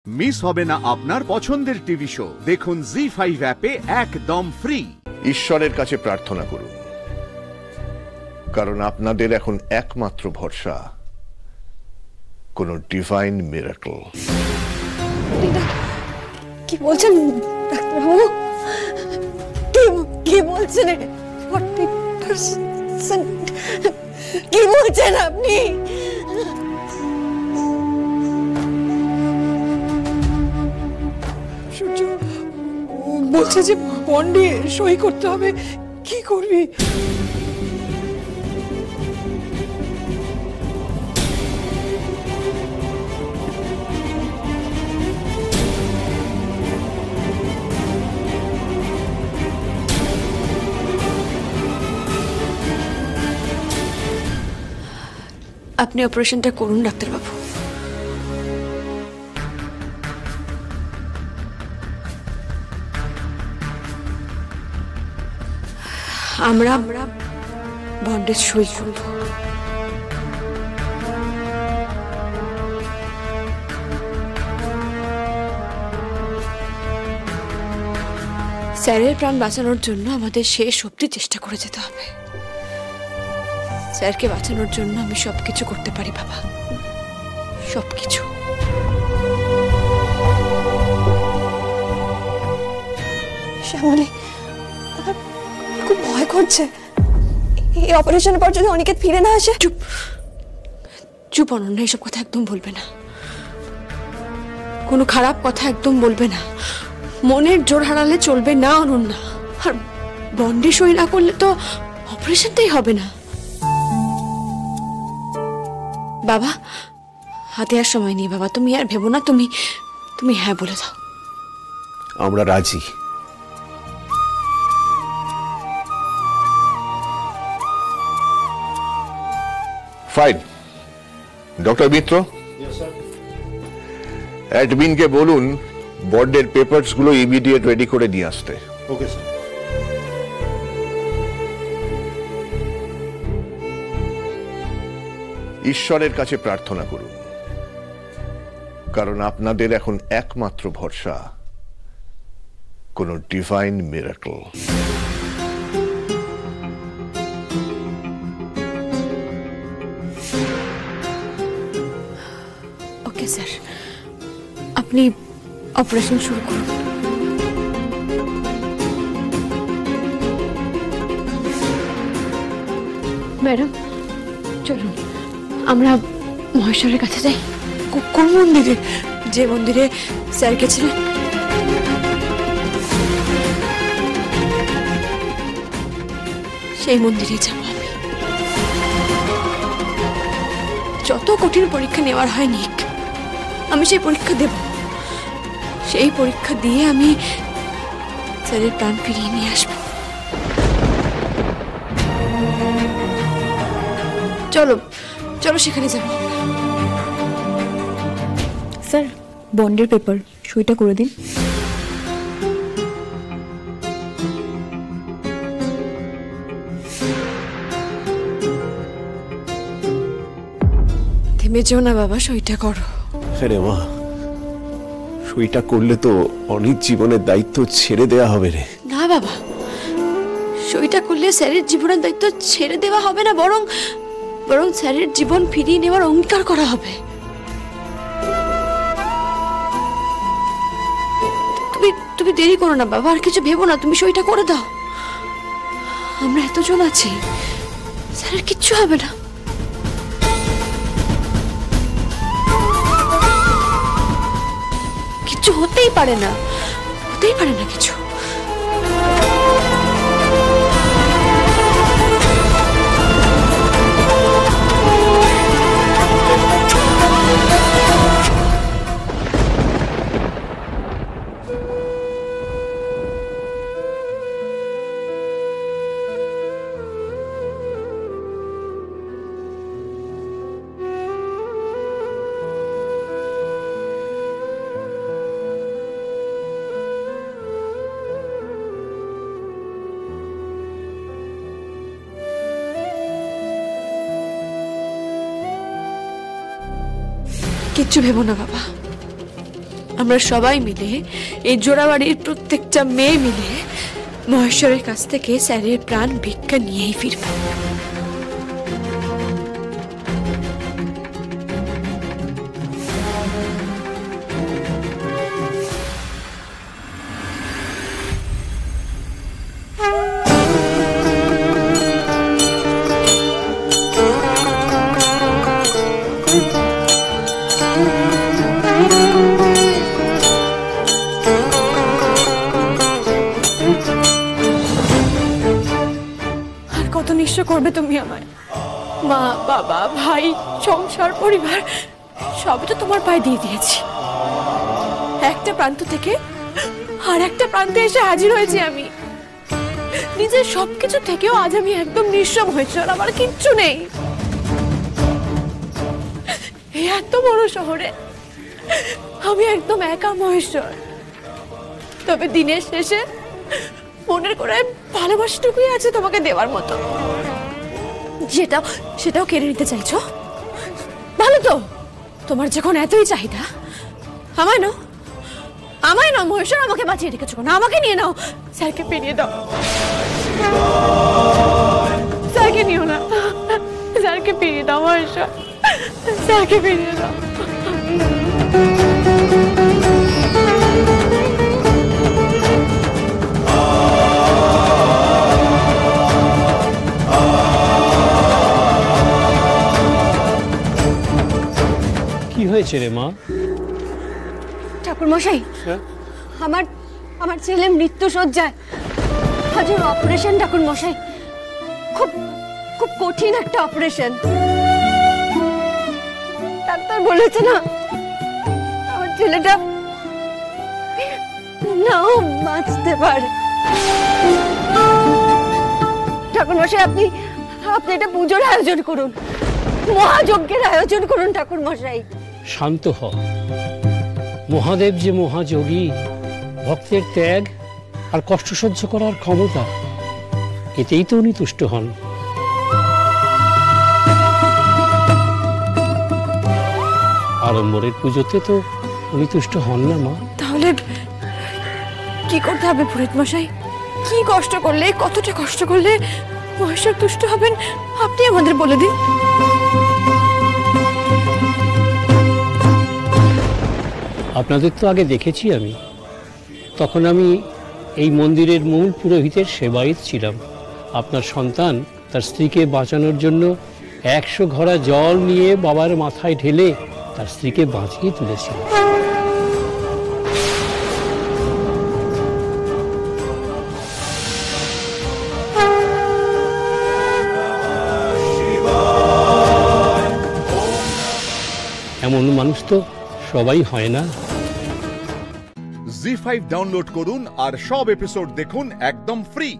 Miss হবে না আপনার পছন্দের টিভি শো। দেখুন জি5 অ্যাপে একদম ফ্রি। ঈশ্বরের কাছে প্রার্থনা করুন, কারণ আপনাদের এখন একমাত্র ভরসা কোন ডিভাইন মিরাকল। কি বলছেন ডাক্তারবাবু? কি বলছেন? 40% কি বলছেন আপনি? বলছে যে বন্ডে সই করতে হবে, কি করবি? আপনি অপারেশনটা করুন ডাক্তারবাবু। আমরা বন্ডে সই করব। স্যারের প্রাণ বাঁচানোর জন্য আমাদের শেষ অবধি চেষ্টা করে যেতে হবে। স্যারকে বাঁচানোর জন্য আমি সবকিছু করতে পারি বাবা, সবকিছু। শ্যামলী, আমার খুব ভয় করছে। এই অপারেশনের পর যদি অনিকেত ফিরে না আসে। চুপ চুপ অনন্যা, এসব কথা একদম বলবে না। কোনো খারাপ কথা একদম বলবে না। মনের জোর হারালে চলবে না অনন্যা। আর বন্ডে সই না করলে তো অপারেশনটাই হবে না। বাবা, হাতে আর সময় নেই বাবা, তুমি আর ভেবো না। তুমি হ্যাঁ বলে দাও। আমরা রাজি। ফাইন। ডক্টর মিত্র, অ্যাডমিনকে বলুন বন্ডের পেপারস গুলো ইমিডিয়েট রেডি করে নিয়ে আসতে। Okay sir. ঈশ্বরের কাছে প্রার্থনা করুন, কারণ আপনাদের এখন একমাত্র ভরসা কোন ডিভাইন মিরাকল। ওকে স্যার, আপনি অপারেশন শুরু করুন। ম্যাডাম চলুন, আমরা মহেশ্বরের কাছে যাই। কোন মন্দিরে? যে মন্দিরে স্যার গেছিলেন। সেই মন্দিরে যাব আমি। যত কঠিন পরীক্ষা নেওয়ার হয় নিক, আমি সেই পরীক্ষা দেব। সেই পরীক্ষা দিয়ে আমি স্যারের প্রাণ ফিরিয়ে নিয়ে আসবো। চলো চলো সেখানে যাব। স্যার, বন্ডের পেপার সইটা করে দিন। থেমে যেও না বাবা, সইটা করো। রে মা, সইটা করলে তো অনেক জীবনের দায়িত্ব ছেড়ে দেয়া হবে রে। না বাবা, সইটা করলে স্যারের জীবনের দায়িত্ব ছেড়ে দেওয়া হবে না, বরং স্যারের জীবন ফিরিয়ে নেওয়ার অঙ্গীকার করা হবে। তুমি দেরি করো না বাবা, আর কিছু ভেবো না, তুমি সইটা করে দাও। আমরা এতজন আছি, স্যারের কিচ্ছু হবে না। কিছু হতেই পারে না কিছু। কিচ্ছু ভেবো না বাবা, আমরা সবাই মিলে এই জোড়াবাড়ির প্রত্যেকটা মেয়ে মিলে মহেশ্বরের কাছ থেকে স্যারের প্রাণ ভিক্ষা নিয়েই ফিরব। কত নিঃস্ব করবে তুমি আমায়? মা, বাবা, ভাই, সংসার, পরিবার সবই তো তোমার পায়ে দিয়ে দিয়েছি। একটা প্রান্ত থেকে আর একটা প্রান্তে এসে হাজির হয়েছি আমি। নিজের সবকিছু থেকেও আজ আমি একদম নিঃস্ব হয়েছি, আর আমার কিচ্ছু নেই। এই এত বড় শহরে আমি একদম একা মহেশ্বর। তবে দিনের শেষে মনের করে ভালোবাসাটুকুই আছে তোমাকে দেওয়ার মতো। সেটাও কেড়ে নিতে চাইছো? ভালো তো, তোমার যখন এতই চাহিদা, আমায় নাও মহেশ্বর, আমাকে বাঁচিয়ে রেখেছো না, আমাকে নিয়ে নাও। স্যারকে পেরিয়ে দাও, স্যারকে নিও না, স্যারকে পেরিয়ে দাও মহেশ্বর, স্যারকে পেরিয়ে দাও। কি হয়েছে রে মা? ঠাকুর মশাই, আমার ছেলে মৃত্যু শয্যায়, আজ ওর অপারেশন। ঠাকুর মশাই, খুব কঠিন একটা অপারেশন। ডাক্তার বলেছে না আমার ছেলেটা নাও বাঁচতে পারে। ঠাকুর মশাই, আপনি এটা পুজোর আয়োজন করুন, মহাযজ্ঞের আয়োজন করুন ঠাকুর মশাই। শান্ত হ। মহাদেব যে মহাযোগী, ভক্তের ত্যাগ আর কষ্ট সহ্য করার ক্ষমতা, এতেই তো উনি তুষ্ট হন। আড়ম্বরের পুজোতে তো উনি তুষ্ট হন না মা। তাহলে কি করতে হবে পুরোহিত মশাই? কি কষ্ট করলে, কতটা কষ্ট করলে মহেশ্বর তুষ্ট হবেন আপনি আমাদের বলে দিন। আপনাদের তো আগে দেখেছি আমি, তখন আমি এই মন্দিরের মূল পুরোহিতের সেবায়িত ছিলাম। আপনার সন্তান তার স্ত্রীকে বাঁচানোর জন্য 100 ঘড়া জল নিয়ে বাবার মাথায় ঢেলে তার স্ত্রীকে বাঁচিয়ে তুলেছিল। এমন মানুষ তো সবাই হয় না। জি5 ডাউনলোড করুন আর সব এপিসোড দেখুন একদম ফ্রি।